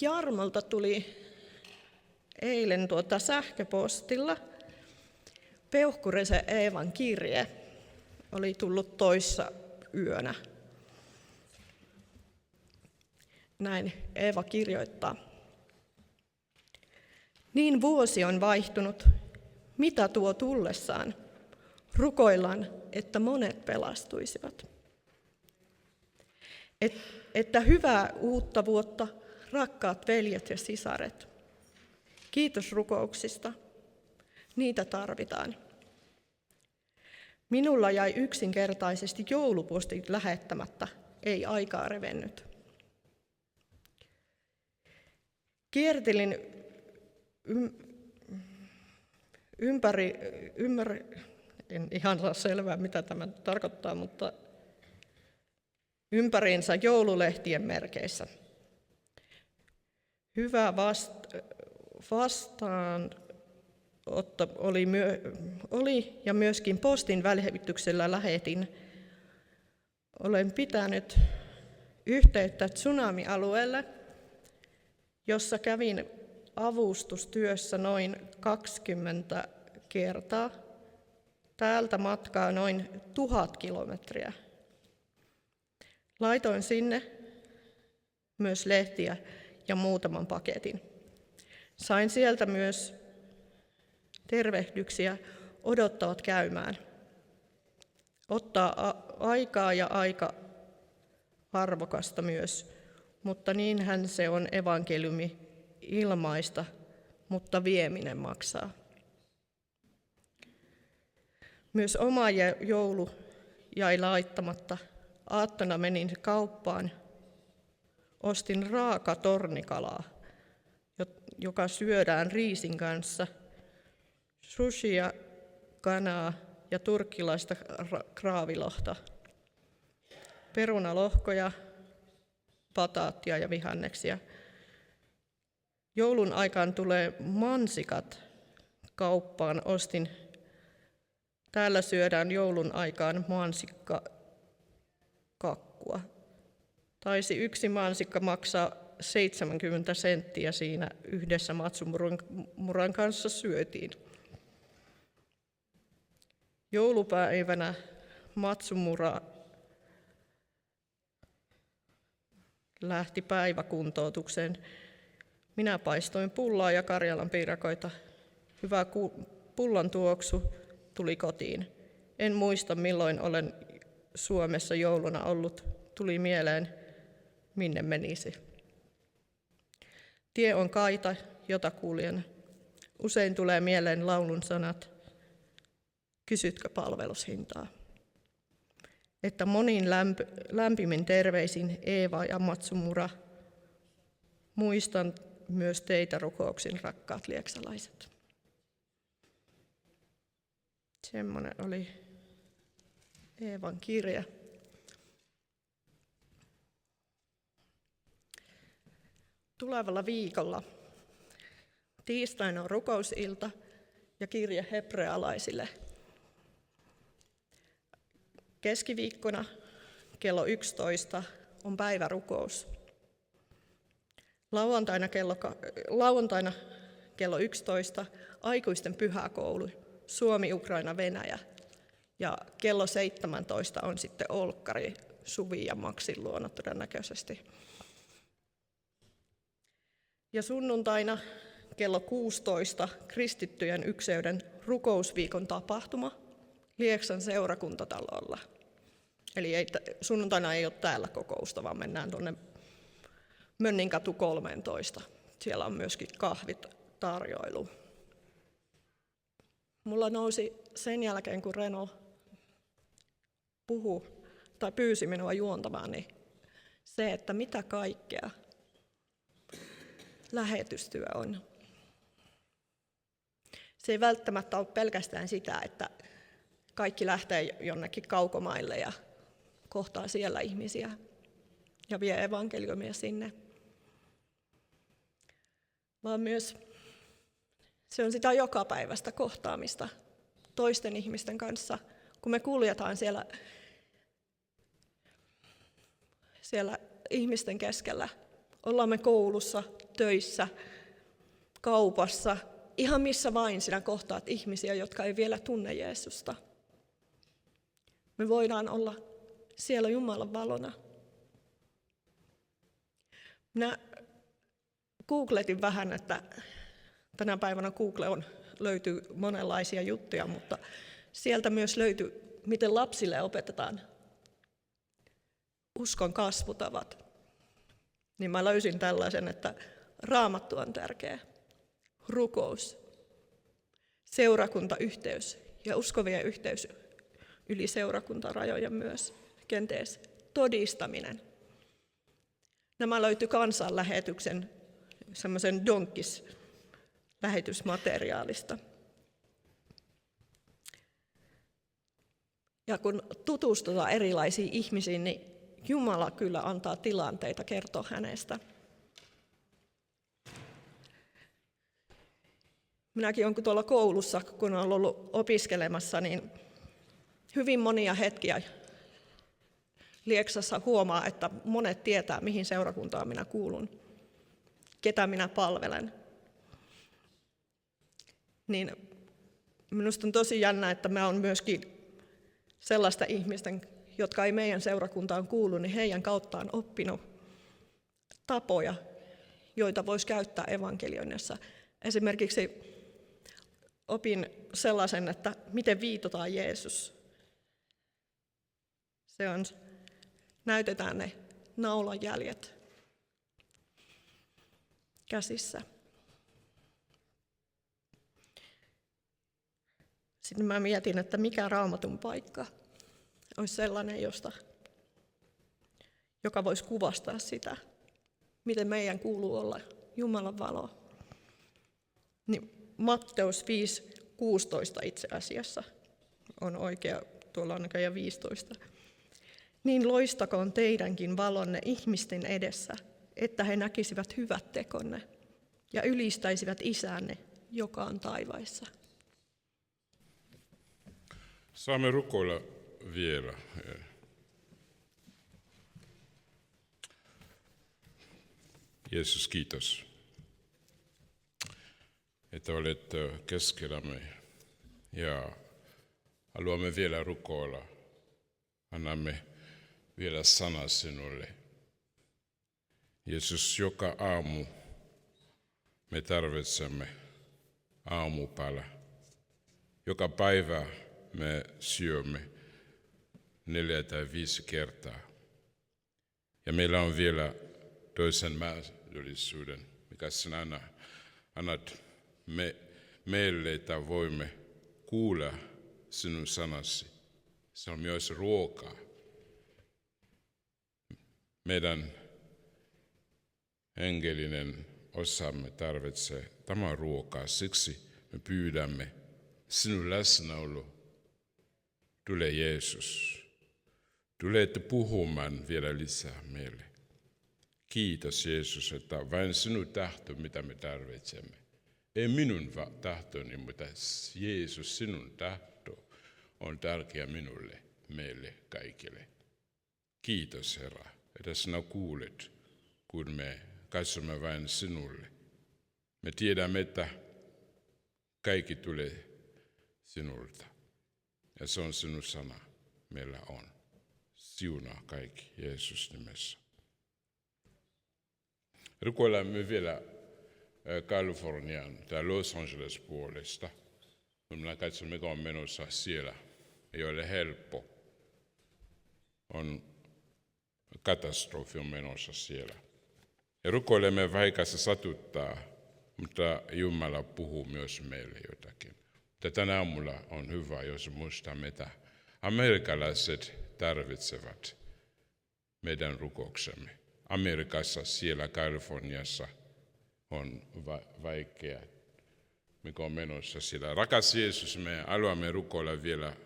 Jarmolta tuli eilen sähköpostilla Peuhkurisen Eevan kirje. Oli tullut toissa yönä. Näin Eeva kirjoittaa. Niin vuosi on vaihtunut. Mitä tuo tullessaan? Rukoillaan, että monet pelastuisivat. Että hyvää uutta vuotta, rakkaat veljet ja sisaret. Kiitos rukouksista. Niitä tarvitaan. Minulla jäi yksinkertaisesti jouluposti lähettämättä, ei aikaa revennyt. Kiertelin ympäri, en ihan saa selvää mitä tämä tarkoittaa, mutta ympäriinsä joululehtien merkeissä. Hyvä vastaanotto oli ja myöskin postin välityksellä lähetin. Olen pitänyt yhteyttä tsunami-alueelle, jossa kävin avustustyössä noin 20 kertaa. Täältä matkaa noin 1000 kilometriä. Laitoin sinne myös lehtiä ja muutaman paketin. Sain sieltä myös tervehdyksiä, odottavat käymään. Ottaa aikaa ja aika arvokasta myös, mutta niinhän se on evankeliumi ilmaista, mutta vieminen maksaa. Myös oma joulu jäi laittamatta. Aattona menin kauppaan, ostin raaka tornikalaa, joka syödään riisin kanssa, sushia, kanaa ja turkkilaista kraavilohta, perunalohkoja, pataattia ja vihanneksia. Joulun aikaan tulee mansikat kauppaan, ostin. Täällä syödään joulun aikaan mansikkakakkua. Taisi yksi mansikka maksaa 70 senttiä siinä yhdessä matsumuran kanssa syötiin. Joulupäivänä matsumura lähti päiväkuntoutukseen. Minä paistoin pullaa ja Karjalan piirakoita. Hyvä pullan tuoksu tuli kotiin. En muista, milloin olen Suomessa jouluna ollut. Tuli mieleen, minne menisi. Tie on kaita, jota kuljen. Usein tulee mieleen laulun sanat. Kysytkö palvelushintaa? Että monin lämpimin terveisin Eeva ja Matsumura. Muistan myös teitä rukouksin, rakkaat lieksalaiset. Semmoinen oli Eevan kirja. Tulevalla viikolla tiistaina on rukousilta ja kirje hebrealaisille. Keskiviikkona kello 11 on päivärukous. Lauantaina kello 11 aikuisten pyhäkoulu, Suomi, Ukraina, Venäjä. Ja kello 17 on sitten olkkari Suvi ja Maksin luona todennäköisesti. Ja sunnuntaina kello 16 kristittyjen ykseyden rukousviikon tapahtuma Lieksan seurakuntatalolla. Eli sunnuntaina ei ole täällä kokousta, vaan mennään tuonne Mönninkatu 13. Siellä on myöskin kahvitarjoilu. Mulla nousi sen jälkeen, kun Reno pyysi minua juontamaan, niin se, että mitä kaikkea lähetystyö on. Se ei välttämättä ole pelkästään sitä, että kaikki lähtee jonnekin kaukomaille ja kohtaa siellä ihmisiä ja vie evankeliumia sinne. Vaan myös se on sitä jokapäiväistä kohtaamista toisten ihmisten kanssa, kun me kuljetaan siellä ihmisten keskellä, Ollaan me koulussa, töissä, kaupassa, ihan missä vain sinä kohtaat ihmisiä, jotka ei vielä tunne Jeesusta. Me voidaan olla siellä Jumalan valona. Minä googletin vähän, että tänä päivänä löytyy monenlaisia juttuja, mutta sieltä myös löytyy, miten lapsille opetetaan uskon kasvutavat. Niin mä löysin tällaisen, että Raamattu on tärkeä, rukous, seurakuntayhteys ja uskovien yhteys yli seurakuntarajojen myös, kenties todistaminen. Nämä löytyi kansanlähetyksen semmoisen Donkis-lähetysmateriaalista. Ja kun tutustutaan erilaisiin ihmisiin, niin Jumala kyllä antaa tilanteita kertoa hänestä. Minäkin olen tuolla koulussa, kun olen ollut opiskelemassa, niin hyvin monia hetkiä Lieksassa huomaa, että monet tietää, mihin seurakuntaan minä kuulun, ketä minä palvelen. Niin minusta on tosi jännä, että mä olen myöskin sellaista ihmisten, jotka ei meidän seurakuntaan kuulu, niin heidän kauttaan oppinut tapoja, joita voisi käyttää evankelioinnissa. Esimerkiksi opin sellaisen, että miten viitotaan Jeesus. Se on, näytetään ne naulanjäljet käsissä. Sitten mä mietin, että mikä Raamatun paikka olisi sellainen, joka voisi kuvastaa sitä, miten meidän kuuluu olla Jumalan valo. Niin Matteus 5:16 itse asiassa on oikea, tuolla on näköjään 15. Niin loistakoon teidänkin valonne ihmisten edessä, että he näkisivät hyvät tekonne ja ylistäisivät Isänne, joka on taivaissa. Saamme rukoilla vielä. Jeesus, kiitos, että olet keskellämme ja haluamme vielä rukoilla. Annamme vielä sana sinulle. Jeesus, joka aamu me tarvitsemme aamupala. Joka päivä me syömme 4 tai 5 kertaa. Ja meillä on vielä toisen mahdollisuuden, mikä sinä annat meille, että voimme kuulla sinun sanasi. Se on myös ruokaa. Meidän hengellinen osamme tarvitsee tämän ruokaa, siksi me pyydämme sinun läsnäolo. Tule Jeesus. Tulette puhumaan vielä lisää meille. Kiitos Jeesus, että vain sinun tahto, mitä me tarvitsemme. Ei minun tahtoni, mutta Jeesus, sinun tahto on tärkeä minulle, meille kaikille. Kiitos Herra, että sinä kuulet, kun me katsomme vain sinulle. Me tiedämme, että kaikki tulee sinulta. Ja se on sinun sana, meillä on. Siunaa kaikki Jeesus nimessä. Rukoilemme vielä Kalifornian tai Los Angeles puolesta. Kun minä katson, mikä on menossa siellä, ei ole helppo. On katastrofi on menossa siellä. Ja rukoilemme, vaikka se satuttaa, mutta Jumala puhuu myös meille jotakin. Mutta tänä aamulla on hyvä, jos muistamme, että amerikkalaiset tarvitsevat meidän rukouksemme. Amerikassa, siellä Kaliforniassa on vaikea, mikä on menossa siellä. Rakas Jeesus, me haluamme rukoilla vielä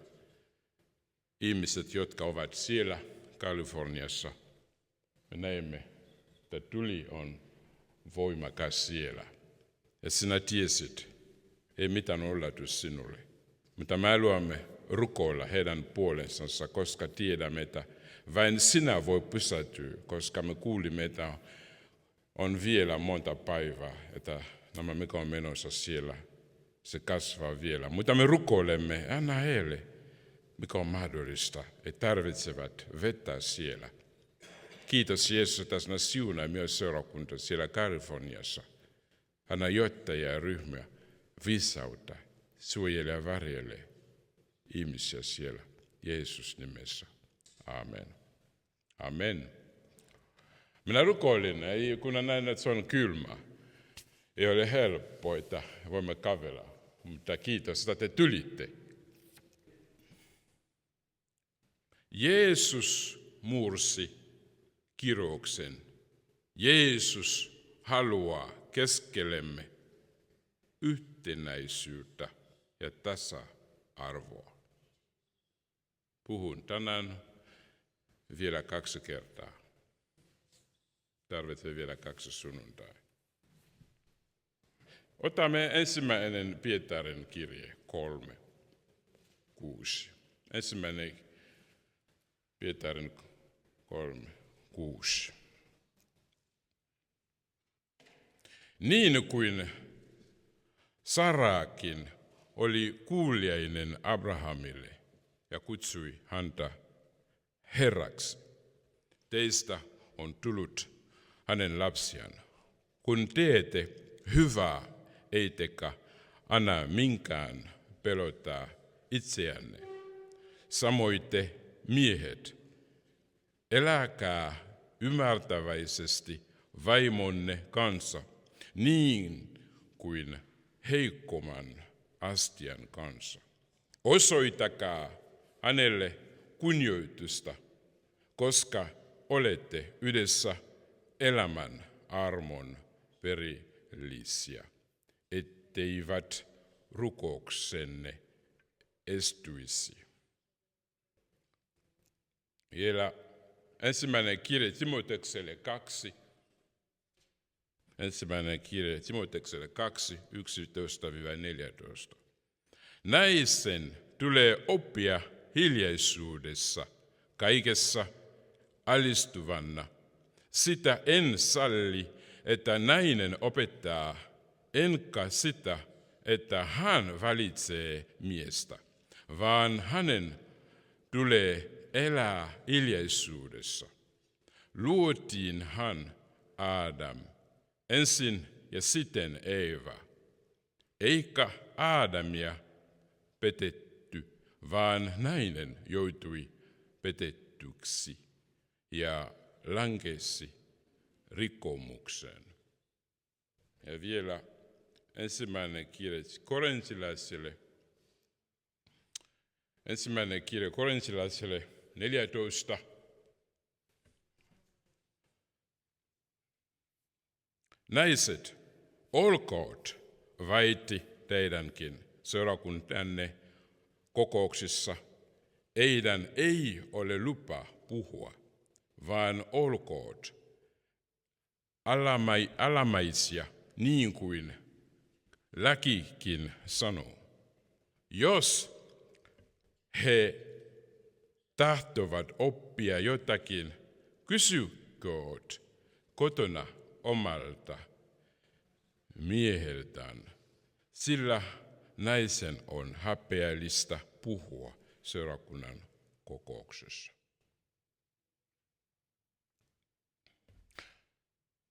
ihmiset, jotka ovat siellä Kaliforniassa. Me näemme, että tuli on voimakas siellä. Ja sinä tiesit, ei mitään yllätys sinulle. Mutta me haluamme rukoilla heidän puolensa, koska tiedämme, että vain sinä voi pysähtyä, koska me kuulimme, että on vielä monta päivää, että nämä mikä on menossa siellä, se kasvaa vielä. Mutta me rukoilemme, anna heille, mikä on mahdollista, että tarvitsevat vettä siellä. Kiitos Jeesus, että sinä siunaa myös seurakunta siellä Kaliforniassa. Anna johtajia ja ryhmiä viisautta, suojele ja varjele ihmisiä siellä. Jeesus nimessä. Amen. Amen. Minä rukoilin, kun näin, että se on kylmä. Ei ole helppoa, että voimme kävellä, mutta kiitos, että te tulitte. Jeesus mursi kirouksen. Jeesus haluaa keskellemme yhtenäisyyttä ja tasa-arvoa. Puhun tänään vielä 2 kertaa. Tarvitsee vielä 2 sunnuntai. Otamme ensimmäinen Pietarin kirje 3:6. Ensimmäinen Pietarin 3:6. Niin kuin Sarakin oli kuuliainen Abrahamille ja kutsui häntä herraksi, teistä on tullut hänen lapsiaan. Kun teette hyvää, ettekä anna minkään pelottaa itseänne. Samoin te miehet, eläkää ymmärtäväisesti vaimonne kanssa, niin kuin heikomman astian kanssa. Osoitakaa hänelle kunnioitusta, koska olette yhdessä elämän armon perillisiä, etteivät rukouksenne estyisi. Vielä ensimmäinen kirje Timotekselle 2. Ensimmäinen kirje Timotekselle 2, 11-14. Naisen tulee oppia hiljaisuudessa, kaikessa alistuvana. Sitä en salli, että nainen opettaa, enkä sitä, että hän valitsee miestä, vaan hänen tulee elää hiljaisuudessa. Luotiin hän Adam ensin ja sitten Eeva. Eikä Adamia petetty, vaan nainen joutui petettyksi ja lankesi rikkomukseen. Ja vielä ensimmäinen kirje Korintilaisille 14. Naiset, olkoot vaiti teidänkin seurakuntanne kokouksissa. Eidän ei ole lupa puhua, vaan olkoot alamaisia niin kuin lakikin sanoo. Jos he tahtovat oppia jotakin, kysykööt kotona omalta mieheltään, sillä naisen on häpeällistä puhua seurakunnan kokouksessa.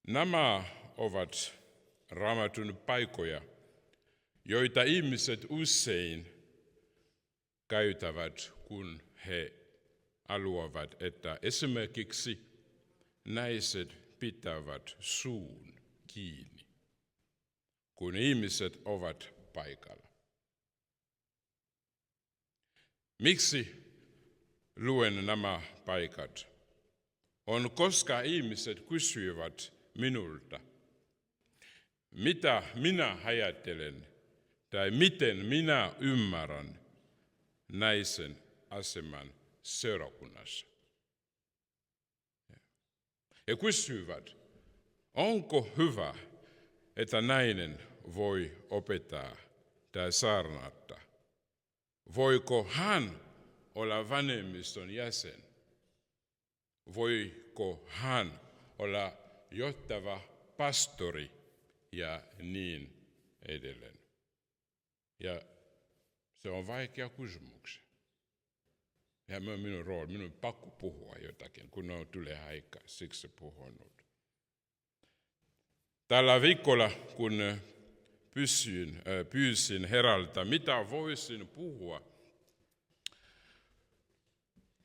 Nämä ovat Raamatun paikkoja, joita ihmiset usein käyttävät, kun he haluavat, että esimerkiksi naiset pitävät suun kiinni, kun ihmiset ovat paikalla. Miksi luen nämä paikat? On koska ihmiset kysyvät minulta, mitä minä ajattelen tai miten minä ymmärrän naisen aseman seurakunnassa. Ja kysyvät, onko hyvä, että nainen voi opettaa tai saarnata? Voiko hän olla vanhemmiston jäsen? Voiko hän olla johtava pastori ja niin edelleen. Ja se on vaikea kysymys. Ja minun rooli, minun on pakko puhua jotakin, kun tulee aikaa, siksi puhunut. Tällä viikolla, kun pyysin Herralta, mitä voisin puhua,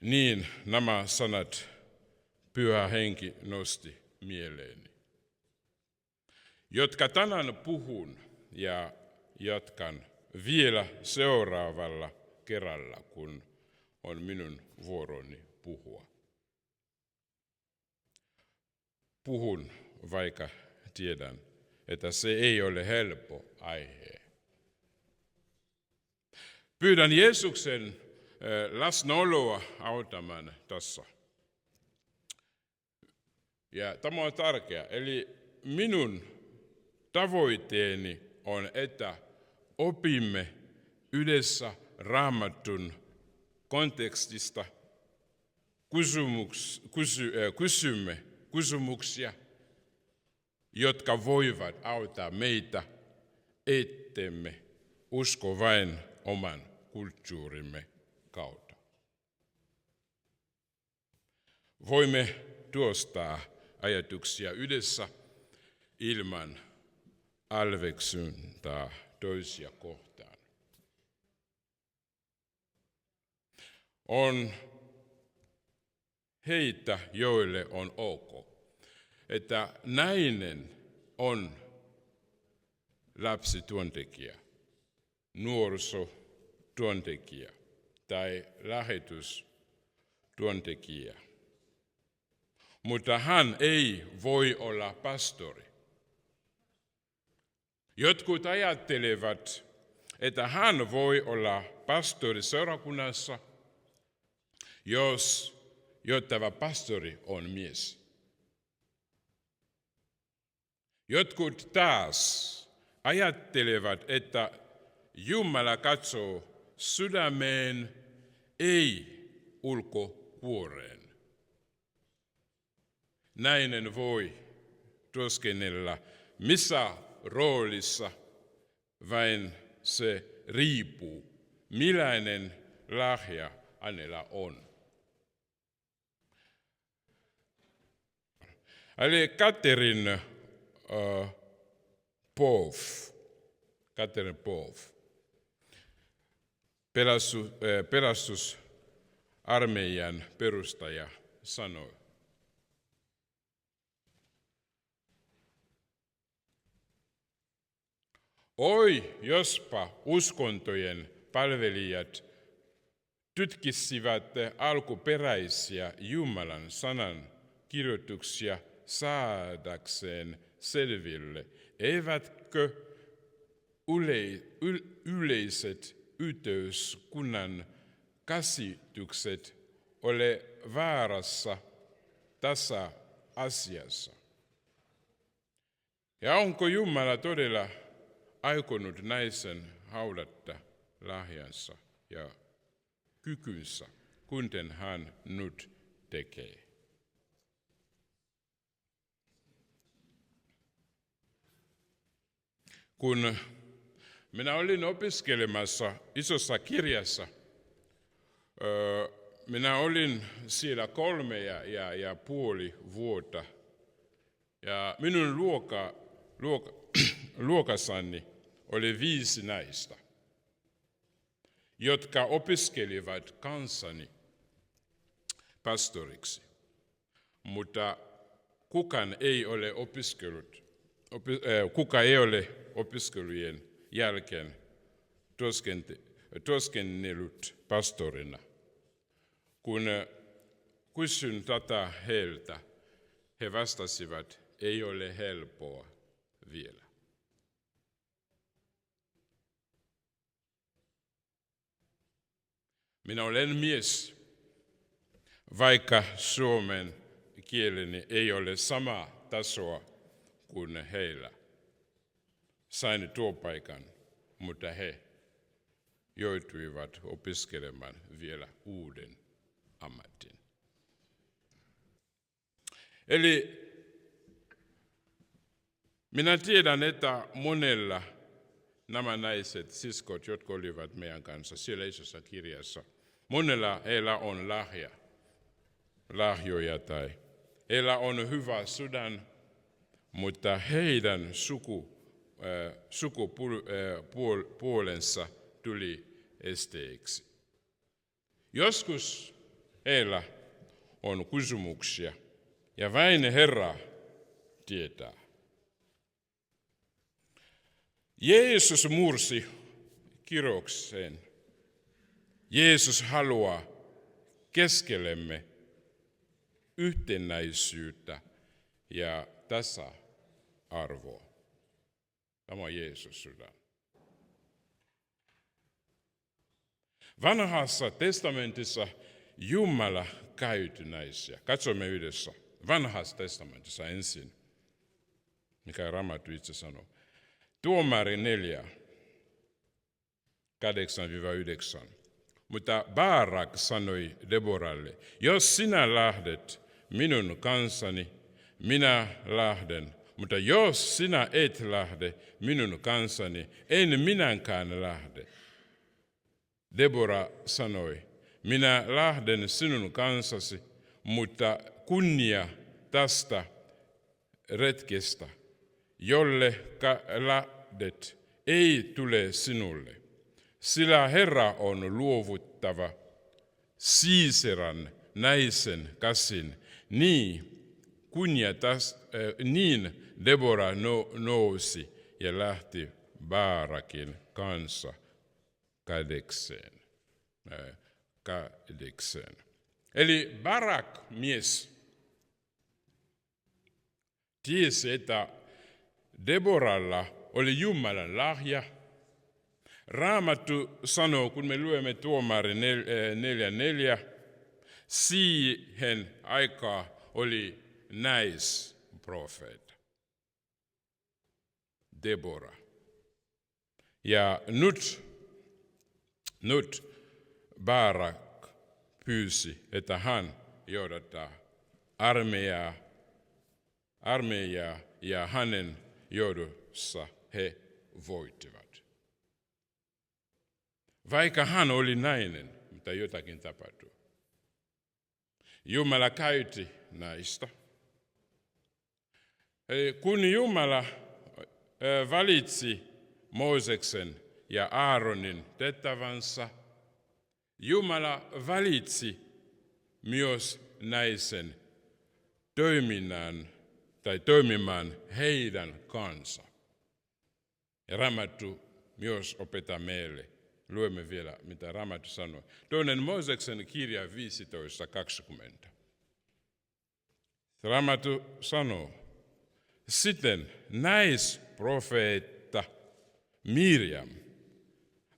niin nämä sanat Pyhä Henki nosti mieleeni, jotka tänään puhun ja jatkan vielä seuraavalla kerralla, kun on minun vuoroni puhua. Puhun, vaikka tiedän, että se ei ole helppo aihe. Pyydän Jeesuksen läsnäoloa auttamaan tässä. Ja tämä on tärkeää. Eli minun tavoitteeni on, että opimme yhdessä Raamatun kontekstista, kysymme kysymyksiä, jotka voivat auttaa meitä, ettemme usko vain oman kulttuurimme kautta. Voimme työstää ajatuksia yhdessä ilman alveksuntaa toisia kohtaan. On heitä, joille on ok, että nainen on lapsityöntekijä, nuorisotyöntekijä tai lähetystyöntekijä. Mutta hän ei voi olla pastori. Jotkut ajattelevat, että hän voi olla pastori seurakunnassa, jos johtava pastori on mies. Jotkut taas ajattelevat, että Jumala katsoo sydämeen, ei ulkokuoreen. Nainen voi työskennellä missä roolissa, vain se riippuu, millainen lahja hänellä on. Eli Catherine Pouf, pelastusarmeijan perustaja, sanoi: oi, jospa uskontojen palvelijat tutkisivat alkuperäisiä Jumalan sanan kirjoituksia saadakseen selville, eivätkö yleiset yhteiskunnan käsitykset ole väärässä tässä asiassa. Ja onko Jumala todella aikonut naisen haudata lahjansa ja kykynsä, kuten hän nyt tekee? Kun minä olin opiskelemassa isossa kirjassa, minä olin siellä 3,5 vuotta. Ja minun luokassani oli 5 naista, jotka opiskelivat kanssani pastoriksi. Mutta kukaan ei ole opiskelujen jälkeen työskennellyt pastorina. Kun kysyin tätä heiltä, he vastasivat, ei ole helppoa vielä. Minä olen mies, vaikka suomen kieleni ei ole samaa tasoa kuin heillä. Sain työpaikan, mutta he joutuivat opiskelemaan vielä uuden ammatin. Eli Minä tiedän, että monella nämä naiset, siskot, jotka olivat meidän kanssa siellä isossa kirjassa, monella heillä on lahjoja tai heillä on hyvä sydän, mutta heidän sukupuolensa tuli esteeksi. Joskus heillä on kysymyksiä ja vain Herra tietää. Jeesus mursi kiroukseen. Jeesus haluaa keskellemme yhtenäisyyttä ja tasa-arvoa. Tämä on Jeesus sydän. Vanhassa testamentissa Jumala käytti naisia. Katsomme yhdessä. Vanhassa testamentissa ensin, mikä Raamattu itse sanoo. Tuomari 4, 8-9. Mutta Barak sanoi Deboralle, jos sinä lähdet minun kanssani, minä lähden. Mutta jos sinä et lähde minun kanssani, en minäkään lähde. Debora sanoi, minä lähden sinun kanssasi, mutta kunnia tästä retkestä, jolle lähdet, ei tule sinulle. Sillä Herra on luovuttava Siiseran naisen käsin, niin Debora nousi ja lähti Barakin kanssa Kadekseen. Eli Barak mies tiesi, että Deboralla oli Jumalan lahja. Raamattu sanoo, kun me luemme Tuomari 4:4, siihen aikaan oli naisprofeetta, Debora. Ja nyt Barak pyysi, että hän johdattaa armeijaa ja hänen johdossa he voittivat. Vaikka hän oli nainen, mutta jotakin tapahtui. Jumala käytti naista. Kun Jumala valitsi Mooseksen ja Aaronin tehtävänsä, Jumala valitsi myös naisen toimimaan heidän kanssa. Ja Raamattu myös opettaa meille. Luemme vielä, mitä Raamattu sanoo. 2. Mooseksen kirja 15:20. Raamattu sanoo, sitten naisprofeetta Mirjam,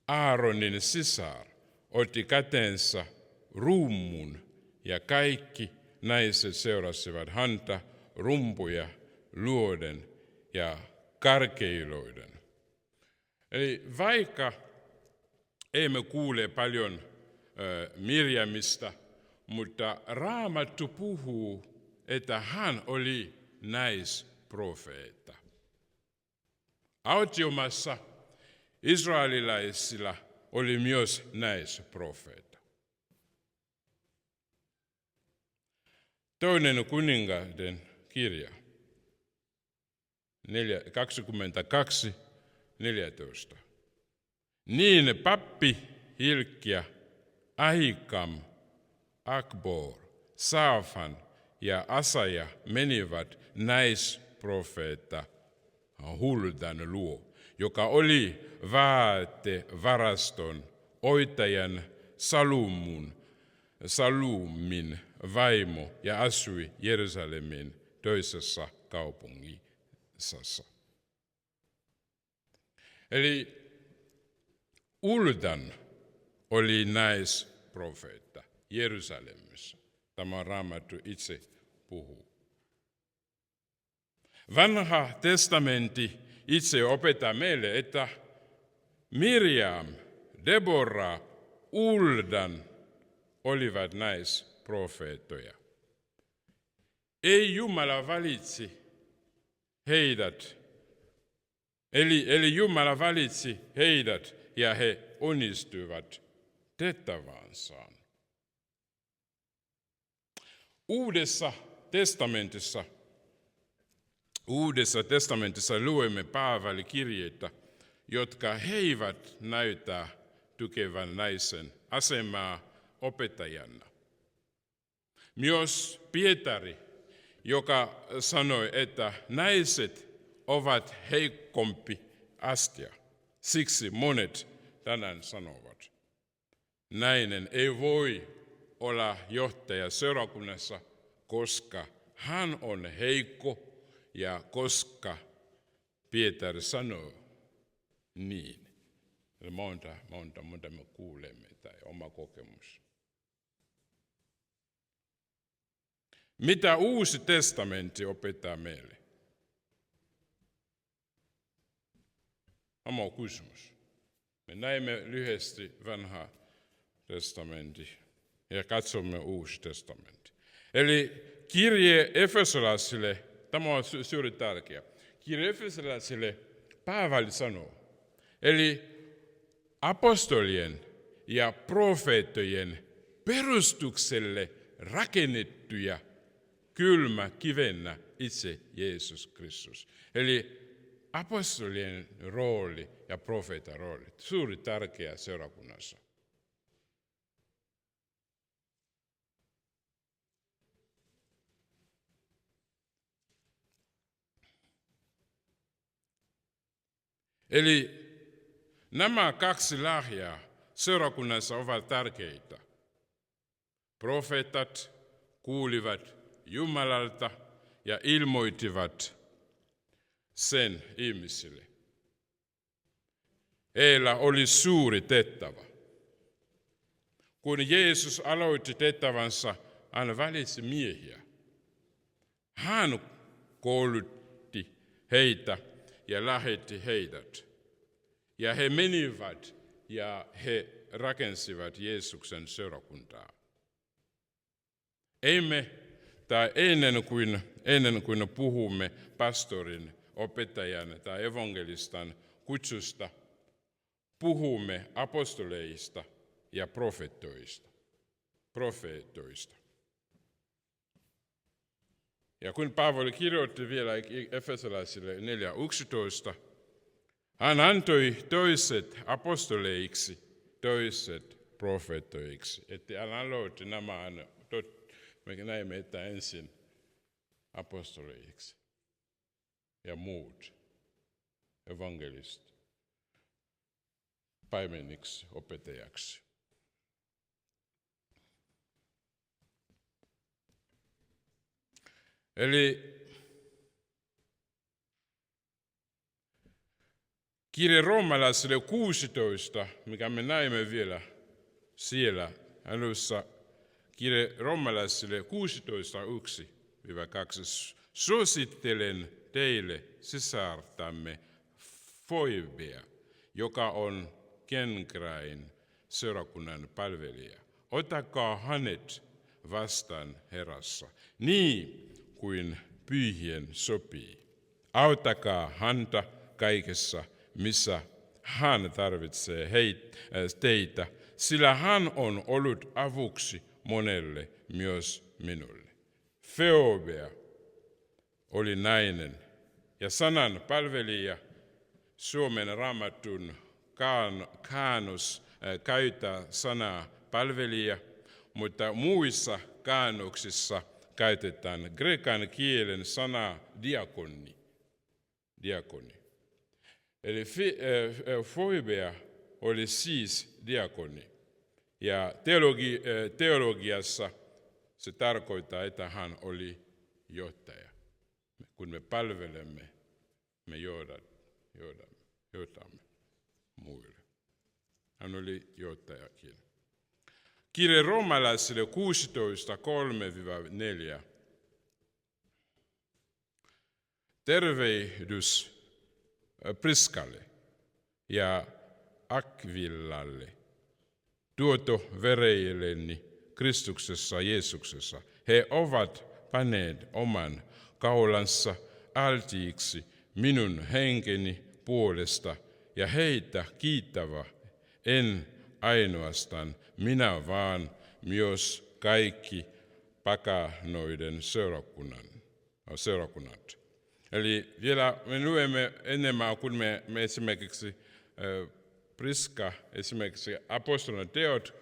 Aaronin sisar, otti käteensä rummun ja kaikki naiset seurasivat häntä rumpuja luoden ja karkeiloiden. Eli vaikka emme kuule paljon Mirjamista, mutta Raamattu puhuu, että hän oli naisprofeetta. Autiomassa israelilaisilla oli myös naisprofeetta. 2. kuningaiden kirja 22:14. Niin pappi Hilkia, Ahikam, Akbor, Saafan ja Asaja menivät naisprofeetta Huldan luo, joka oli vaatevaraston oitajan Salumin vaimo ja asui Jerusalemin toisessa kaupungissa. Eli Uldan oli naisprofeetta Jerusalemissa. Tämä Raamattu itse puhuu. Vanha testamentti itse opettaa meille, että Mirjam, Deborah, Uldan olivat naisprofeettoja. Ei Jumala valitsi heidät Eli Jumala valitsi heidät ja he onnistuivat tehtäväänsään. Uudessa testamentissa luemme Paavalin kirjeitä, jotka eivät näytä tukevan naisen asemaa opettajana. Myös Pietari, joka sanoi, että naiset ovat heikompi astia. Siksi monet tänään sanovat, nainen ei voi olla johtaja seurakunnassa, koska hän on heikko ja koska Pietari sanoo niin. Monta me kuulemme tai oma kokemus. Mitä Uusi testamentti opettaa meille? Oma kysymys. Me näemme lyhyesti vanha testamentti ja katsomme Uusi testamentti. Eli kirje Efesolaisille, tämä on suuri tärkeä. Kirje Efesolaisille Paavali sanoo, eli apostolien ja profeettojen perustukselle rakennettuja kylmä kivenä itse Jeesus Kristus. Eli apostolien rooli ja profeetan rooli, suuri tärkeä seurakunnassa. Eli nämä kaksi lahjaa seurakunnassa ovat tärkeitä. Profeetat kuulivat Jumalalta ja ilmoittivat sen ihmisille. Heillä oli suuri tehtävä. Kun Jeesus aloitti tehtävänsä, hän valitsi miehiä. Hän koulutti heitä ja lähetti heidät. Ja he menivät ja he rakensivat Jeesuksen seurakuntaa. Ennen kuin puhumme pastorin, opettajan tai evankelistan kutsusta, puhumme apostoleista ja profeetoista. Ja kun Paavali kirjoitti vielä Efesolaisille 4:11, hän antoi toiset apostoleiksi, toiset profeetoiksi. Että hän aloitti nämä, me näemme, että ensin apostoleiksi ja muut evankelistit paimeniksi, opettajaksi. Eli kirje roomalaisille 16, mikä me näemme vielä siellä alussa, kirje roomalaisille 16:1-2. Suosittelen teille sisartamme Foibea, joka on Kenkrain seurakunnan palvelija. Ottakaa hänet vastaan Herrassa, niin kuin pyhien sopii. Auttakaa häntä kaikessa, missä hän tarvitsee teitä, sillä hän on ollut avuksi monelle, myös minulle. Foibea oli nainen ja sanan palvelija. Suomen Raamatun käännös käyttää sanaa palvelija, mutta muissa käännöksissä käytetään kreikan kielen sanaa diakoni. Eli Foibea oli siis diakoni. Ja teologiassa se tarkoittaa, että hän oli johtaja. Kun me palvelemme, me johdamme muille. Hän oli johtajakin. Kirje roomalaisille 16:3-4. Tervehdys Priskalle ja Akvilalle, tuotovereilleni Kristuksessa Jeesuksessa. He ovat panneet oman kaulansa alttiiksi minun henkeni puolesta ja heitä kiittävä, en ainoastaan minä, vaan myös kaikki pakanoiden seurakunnat. Eli vielä me luemme enemmän, kun me esimerkiksi Priska, esimerkiksi apostolien teot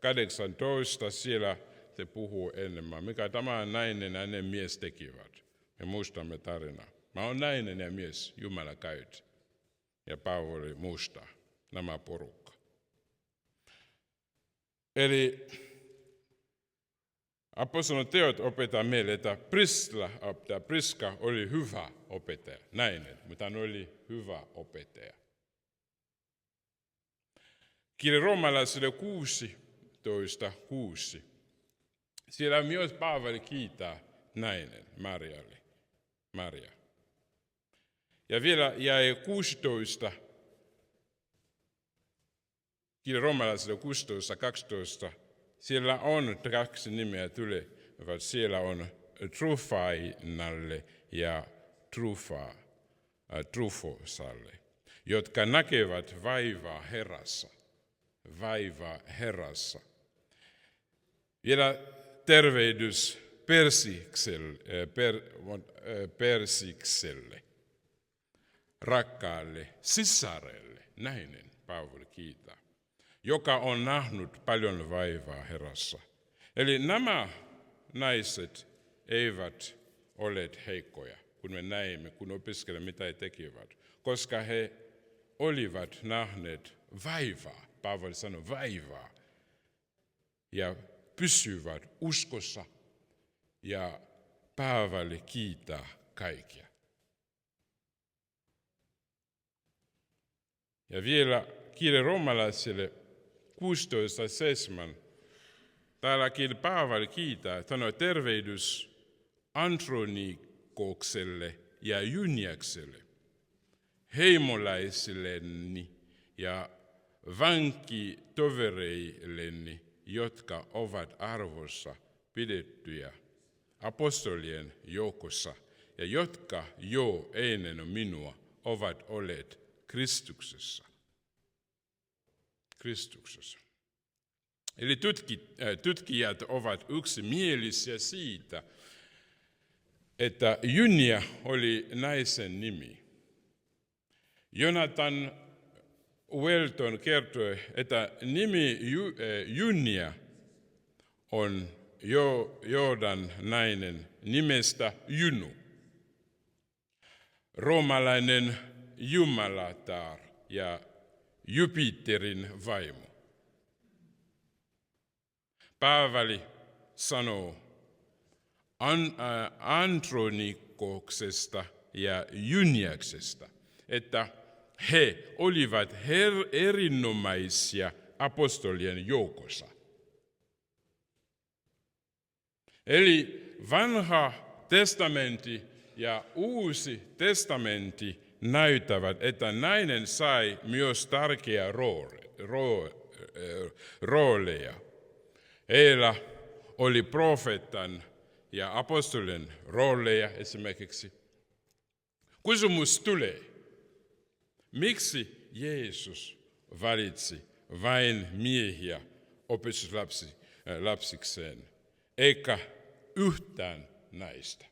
18, siellä se puhuu enemmän. Mikä tämä nainen ja hänen mies tekivät. Me muistamme tarinaa. Mä oon nainen ja mies, Jumala käytti. Ja Paavali muistaa nämä porukka. Eli apostolien teot opettaa meille, että Priska oli hyvä opettaja, nainen, mutta hän oli hyvä opettaja. Kirja roomalaisille 16:6. Siellä myös Paavali kiittää nainen Maria. Ja vielä jäi 16, kirja roomalaisille 16:12. Siellä on 2 nimeä tulevat. Siellä on Trufainalle ja Trufosalle, jotka näkevät vaivaa Herrassa. Vielä tervehdys Persikselle, rakkaalle sisarelle, nainen Paavali kiittää, joka on nähnyt paljon vaivaa Herrassa. Eli nämä naiset eivät ole heikkoja, kun me näimme, kun opiskelemme, mitä he tekivät, koska he olivat nähneet vaivaa, Paavali sanoi vaivaa, ja pysyvät uskossa, ja Paavali kiittää kaikkia. Ja vielä kirja roomalaisille 16:7. Täälläkin Paavali kiittää, sanoi tervehdys Andronikokselle ja Juniakselle, heimolaisilleni ja vankitovereilleni, jotka ovat arvossa pidettyjä apostolien joukossa ja jotka jo ennen minua ovat olleet Kristuksessa. Eli tutkijat ovat yksimielisiä siitä, että Junia oli naisen nimi. Jonathan Welton kertoi, että nimi Junia on Jordan nainen nimestä Junu, roomalainen jumalatar ja Jupiterin vaimo. Paavali sanoo Andronikoksesta ja Juniaksesta, että he olivat erinomaisia apostolien joukossa. Eli vanha testamentti ja uusi testamentti näyttävät, että nainen sai myös tärkeä rooleja. Heillä oli profeetan ja apostolien rooleja esimerkiksi. Kysymys tulee, miksi Jeesus valitsi vain miehiä opetuslapsikseen, eikä yhtään naista?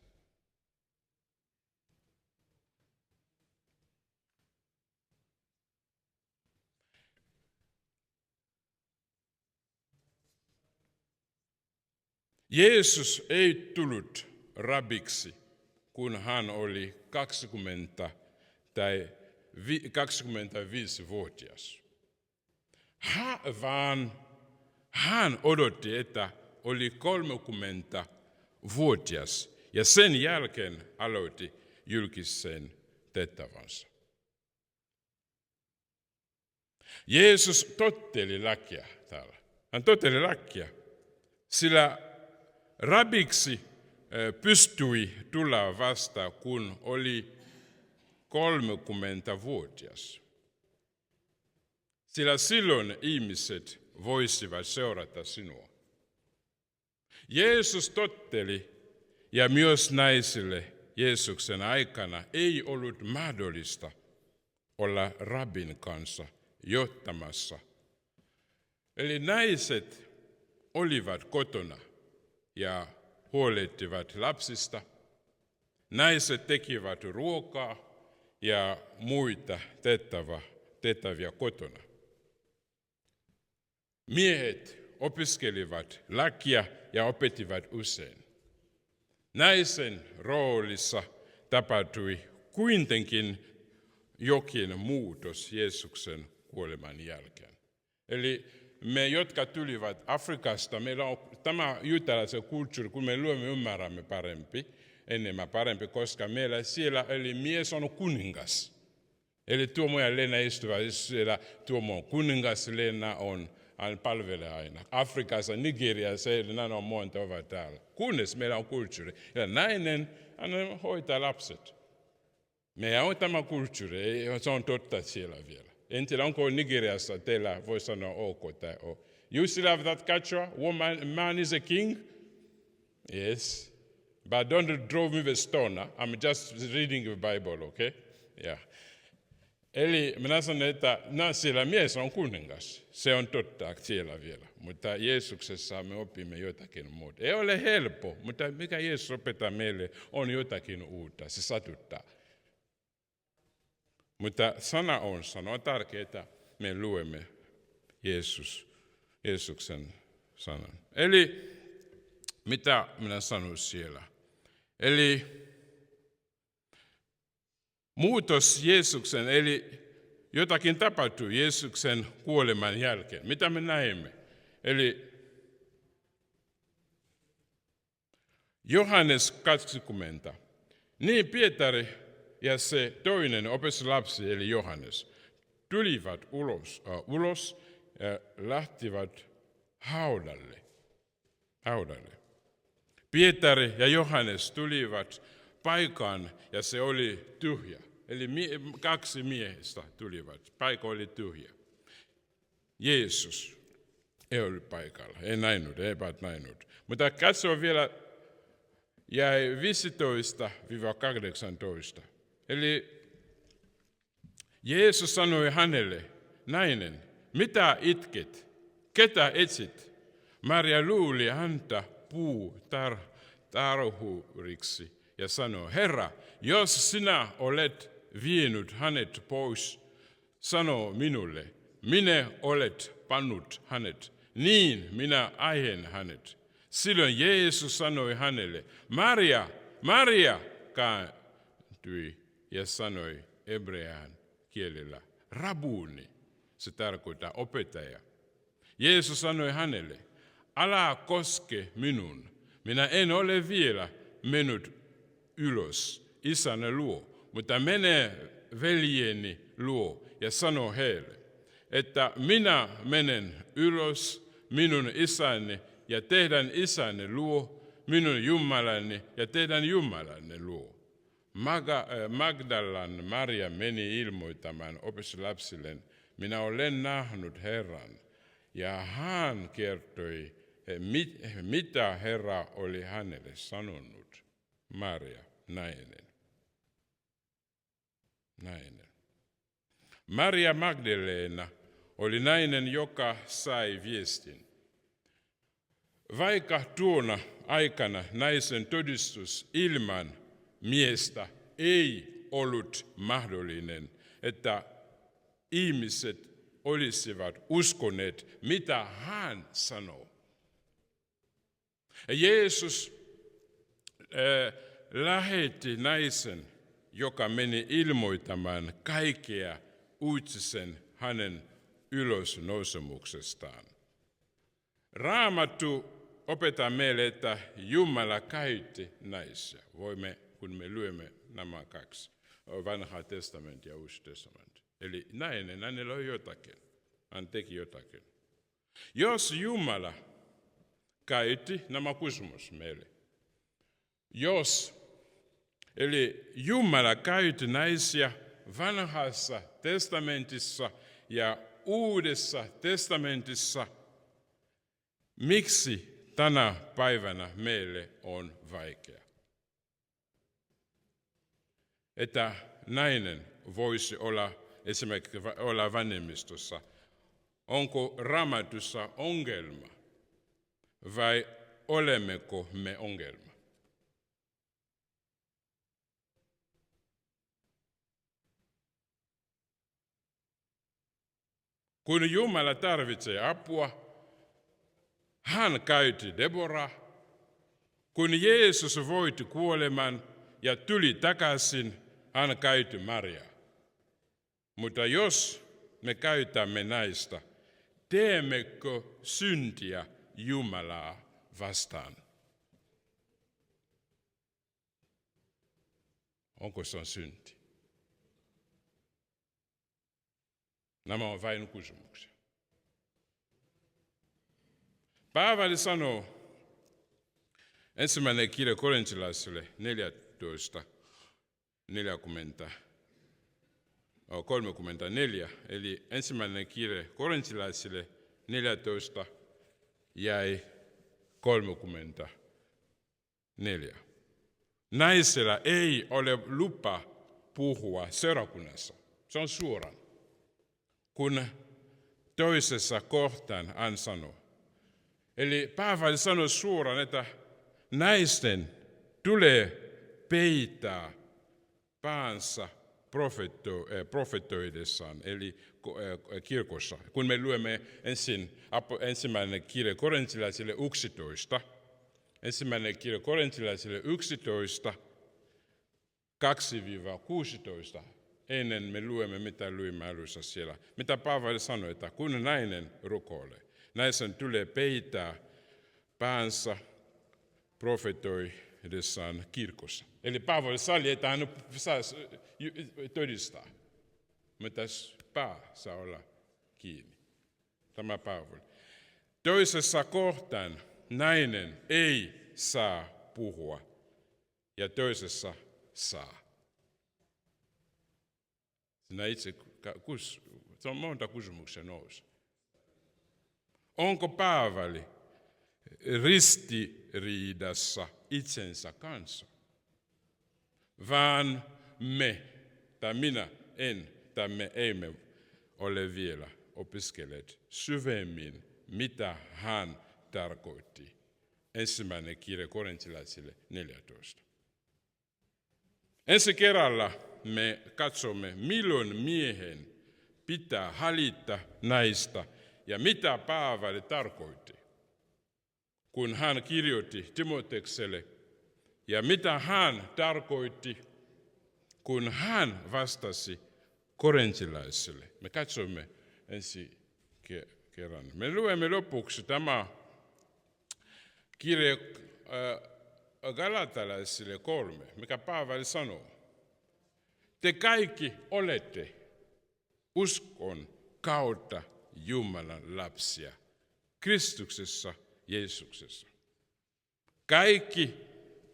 Jeesus ei tullut rabiksi, kun hän oli 20 tai 25-vuotias. Vaan hän odotti, että oli 30-vuotias ja sen jälkeen aloitti julkisen tehtävänsä. Jeesus totteli lakia täällä. Hän totteli lakia, sillä rabiksi pystyi tulla vasta, kun oli 30-vuotias. Sillä silloin ihmiset voisivat seurata sinua. Jeesus totteli, ja myös naisille Jeesuksen aikana ei ollut mahdollista olla rabbin kanssa johtamassa. Eli naiset olivat kotona ja huolehtivat lapsista. Naiset tekivät ruokaa ja muita tehtäviä kotona. Miehet opiskelivat lakia ja opettivat usein. Naisen roolissa tapahtui kuitenkin jokin muutos Jeesuksen kuoleman jälkeen. Eli me, jotka tulivat Afrikasta, meillä on tämä juutalaisen kulttuuri, kun me luemme ymmärrämme enemmän parempi, koska meillä siellä eli mies on kuningas. Eli Tuomo ja Leena istuvat siellä, Tuomo on kuningas, Leena on palvelee aina. Afrikassa, Nigeriassa, nämä on monta ovat täällä. Kunnes meillä on kulttuuri. Ja nainen hoitaa lapset. Meillä on tämä kulttuuri, se on totta siellä vielä. En tiedä, onko Nigeriassa teillä voi sanoa ok tai o. You still have that culture? Man is a king? Yes. But don't drove me with stone. I'm just reading the Bible, okay? Yeah. Eli minä sanon, että siellä mies on kuningas. Se on totta siellä vielä. Mutta Jeesuksessa me opimme jotakin muuta. Ei ole helppo, mutta mikä Jeesus opettaa meille on jotakin uutta. Se satuttaa. Mutta sana on tärkeää, että me luemme Jeesuksen sanan. Eli mitä minä sanon siellä? Eli muutos Jeesuksen, eli jotakin tapahtui Jeesuksen kuoleman jälkeen. Mitä me näemme? Eli Johannes 20. Niin Pietari ja se toinen opetuslapsi, eli Johannes, tulivat ulos ja lähtivät haudalle. Pietari ja Johannes tulivat paikan ja se oli tyhjä. Eli 2 miehestä tulivat. Paikka oli tyhjä. Jeesus ei ollut paikalla. Eivät näinyt. Mutta katso vielä jäi 15-18. Eli Jeesus sanoi hänelle, nainen, mitä itket? Ketä etsit? Maria luuli häntä puutarhuriksi ja sanoi, Herra, jos sinä olet vienyt hänet pois, sano minulle, minä olet pannut hänet, niin minä aihen hänet. Silloin Jeesus sanoi hänelle, Maria, Maria, kääntyi ja sanoi hebrean kielellä, Rabuni, se tarkoittaa opettaja. Jeesus sanoi hänelle, älä koske minun, minä en ole vielä mennyt ylös isäni luo, mutta mene veljeni luo ja sano heille, että minä menen ylös minun isäni ja teidän isäni luo, minun Jumalani ja teidän Jumalanne luo. Magdalan Maria meni ilmoittamaan opetuslapsille, minä olen nähnyt Herran, ja hän kertoi, mitä Herra oli hänelle sanonut. Maria, nainen. Maria Magdalena oli nainen, joka sai viestin. Vaikka tuona aikana naisen todistus ilman miestä ei ollut mahdollinen, että ihmiset olisivat uskoneet, mitä hän sanoo. Jeesus lähetti naisen, joka meni ilmoittamaan kaikkea uutisen hänen ylösnousemuksestaan. Raamattu opettaa meille, että Jumala käytti naisia. Kun me lyömme nämä 2, vanha testamentti ja uusi testamentti. Eli nainen, hänellä on jotakin. Hän teki jotakin. Jos Jumala käytti nämä kysymys meille. Eli Jumala käytti naisia vanhassa testamentissa ja uudessa testamentissa. Miksi tänä päivänä meille on vaikea? Että nainen voisi olla esimerkiksi olla vanhemmistossa, onko Raamatussa ongelma vai olemmeko me ongelma? Kun Jumala tarvitsee apua, hän käytti Deborah. Kun Jeesus voitti kuoleman ja tuli takaisin, hän käytti Mariaa. Mutta jos me käytämme näistä, teemmekö syntiä Jumalaa vastaan? Onko se on synti? Nämä on vain kysymyksiä. Paavali sanoo ensimmäinen kirja korintilaisille 34, eli ensimmäinen kirja korintilaisille 14 jäi 34. Naisella ei ole lupa puhua seurakunnassa. Se on suoraan. Kun toisessa kohtaan hän sanoo. Eli Paavali sanoi suoraan, että naisten tulee peittää päänsä profetoidessaan, eli kirkossa. Kun me luemme ensimmäinen kirja korintilaisille 11, ensimmäinen kirja korintilaisille 11, 2-16, ennen me luemme, mitä luimme alussa siellä. Mitä Paavali sanoi, että kun nainen rukoilee, naisen tulee peittää päänsä profetoidessaan kirkossa. Eli Paavali salli, että hän saa todistaa, mutta pää saa olla kiinni. Tämä Paavali. Toisessa kohtaan nainen ei saa puhua ja toisessa saa. Sinä itse, se on monta kysymyksiä nousi. Onko Paavali ristiriidassa itsensä kanssa? Vaan me, tai minä en, tai me emme ole vielä opiskelleet syvemmin, mitä hän tarkoitti. Ensimmäinen kirja korintilaisille 14. Ensi kerralla me katsomme, milloin miehen pitää hallita naista ja mitä Paavali tarkoitti, kun hän kirjoitti Timotekselle ja mitä hän tarkoitti, kun hän vastasi korintilaisille. Me katsomme ensi kerran. Me luemme lopuksi tämä kirja Galatalaisille 3, mikä Paavali sanoo. Te kaikki olette uskon kautta Jumalan lapsia Kristuksessa Jeesuksessa. Kaikki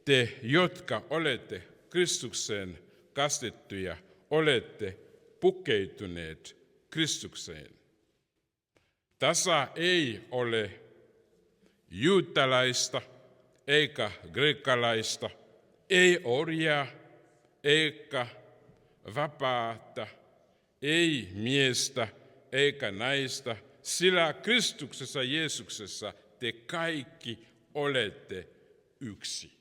te, jotka olette Kristukseen kastettuja, olette pukeutuneet Kristukseen. Tässä ei ole juutalaista eikä greikkalaista, ei orjaa eikä vapaata, ei miestä eikä naista, sillä Kristuksessa Jeesuksessa te kaikki olette yksi.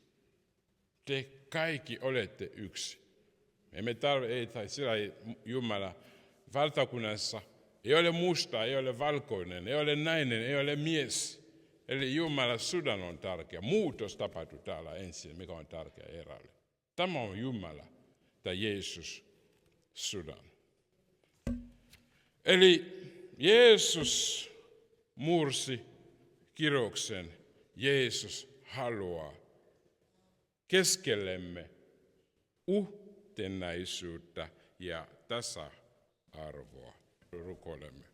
Te kaikki olette yksi. Emme tarvitse, sillä Jumala valtakunnassa ei ole musta, ei ole valkoinen, ei ole nainen, ei ole mies. Eli Jumalan sydän on tärkeä. Muutos tapahtuu täällä ensin, mikä on tärkeä erälle. Tämä on Jumala tai Jeesus sydän. Eli Jeesus mursi kiroksen. Jeesus haluaa keskellemme yhtenäisyyttä ja tasa-arvoa. Rukoilemme.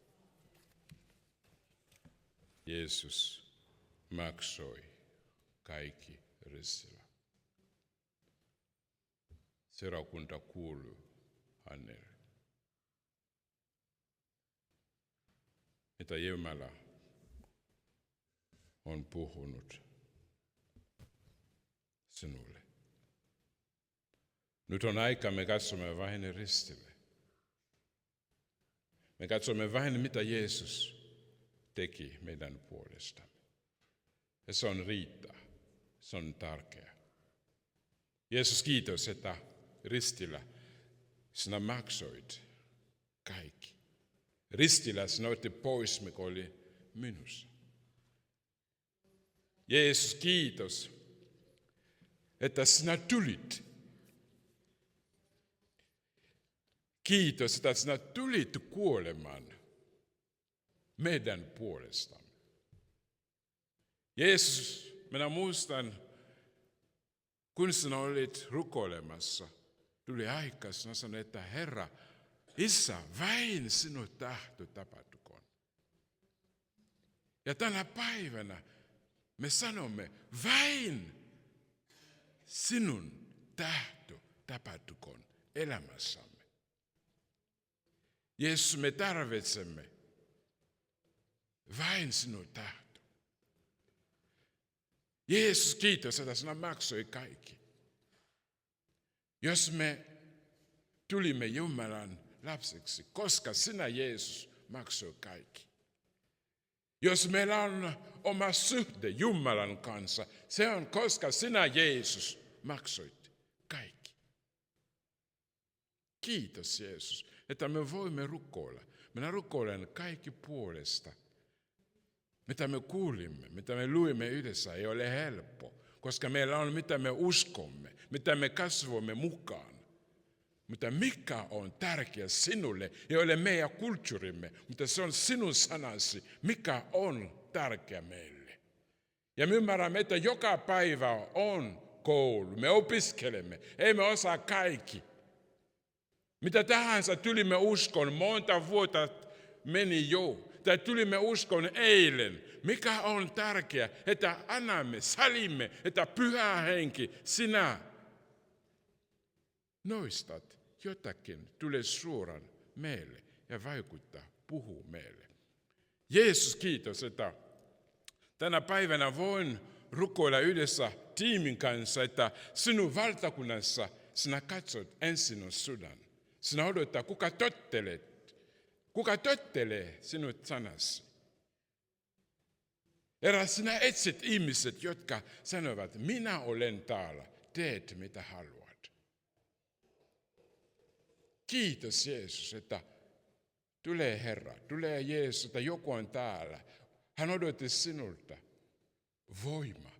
Jeesus maksoi kaikki ristillä. Seurakunta kuuluu hänelle. Mitä Jumala on puhunut sinulle. Nyt on aika, me katsomme vain ristille. Me katsomme vain, mitä Jeesus teki meidän puolestamme. Ja se on riittää. Se on tärkeää. Jeesus, kiitos, että ristillä sinä maksoit kaikki. Ristillä sinä otit pois, mikä oli minussa. Jeesus, kiitos, että sinä tulit. Kiitos, että sinä tulit kuolemaan meidän puolestamme. Jeesus, minä muistan, kun sinä olit rukoilemassa, tuli aika, sinä sanoit, että Herra, Isä, vain sinun tahto tapahtukoon. Ja tänä päivänä me sanomme, vain sinun tahto tapahtukoon elämässämme. Jeesus, me tarvitsemme vain sinun tahto. Jeesus, kiitos, että sinä maksoi kaikki. Jos me tulimme Jumalan lapseksi, koska sinä, Jeesus, maksoi kaikki. Jos meillä on oma suhde Jumalan kanssa, se on koska sinä, Jeesus, maksoit kaikki. Kiitos, Jeesus, että me voimme rukoilla. Minä rukoilen kaikki puolesta. Mitä me kuulimme, mitä me luimme yhdessä, ei ole helppo, koska meillä on mitä me uskomme, mitä me kasvomme mukaan. Mutta mikä on tärkeä sinulle, ei ole meidän kulttuurimme, mutta se on sinun sanasi, mikä on tärkeä meille. Ja me ymmärrämme, että joka päivä on koulu, me opiskelemme, ei me osaa kaikki. Mitä tahansa tulimme uskon, monta vuotta meni jo, tai tulimme uskon eilen. Mikä on tärkeää, että annamme, salimme, että Pyhä Henki, sinä noistat jotakin, tule suoraan meille ja vaikuttaa, puhuu meille. Jeesus, kiitos, että tänä päivänä voin rukoilla yhdessä tiimin kanssa, että sinun valtakunnassa sinä katsot ensin sydän. Sinä odottaa, kuka tottelee sinut sanasi. Herra, sinä etsit ihmiset, jotka sanovat, minä olen täällä, teet mitä haluat. Kiitos Jeesus, että tulee Herra, tulee Jeesus, että joku on täällä. Hän odotti sinulta voima,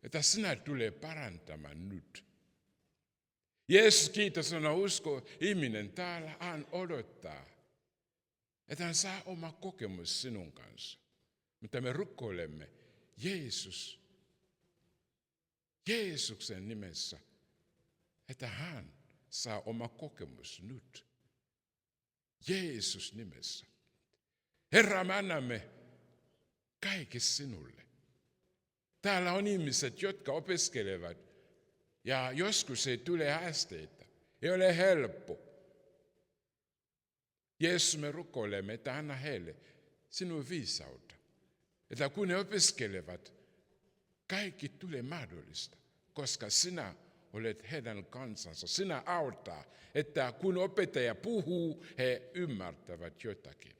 että sinä tulee parantamaan nyt. Jeesus, kiitos, on usko ihminen täällä, hän odottaa, että hän saa oma kokemus sinun kanssa. Mutta me rukoilemme Jeesuksen nimessä, että hän saa oma kokemus nyt. Jeesus nimessä. Herra, me annamme kaikki sinulle. Täällä on ihmiset, jotka opiskelevat, ja joskus ei tule haasteita. Ei ole helppo. Jeesus, me rukoilemme, että anna heille sinun viisautta. Että kun ne opiskelevat, kaikki tulee mahdollista, koska sinä olet heidän kansansa. Sinä auttaa, että kun opettaja puhuu, he ymmärtävät jotakin.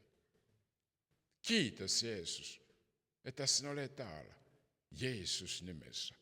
Kiitos Jeesus, että sinä olet täällä. Jeesus nimessä.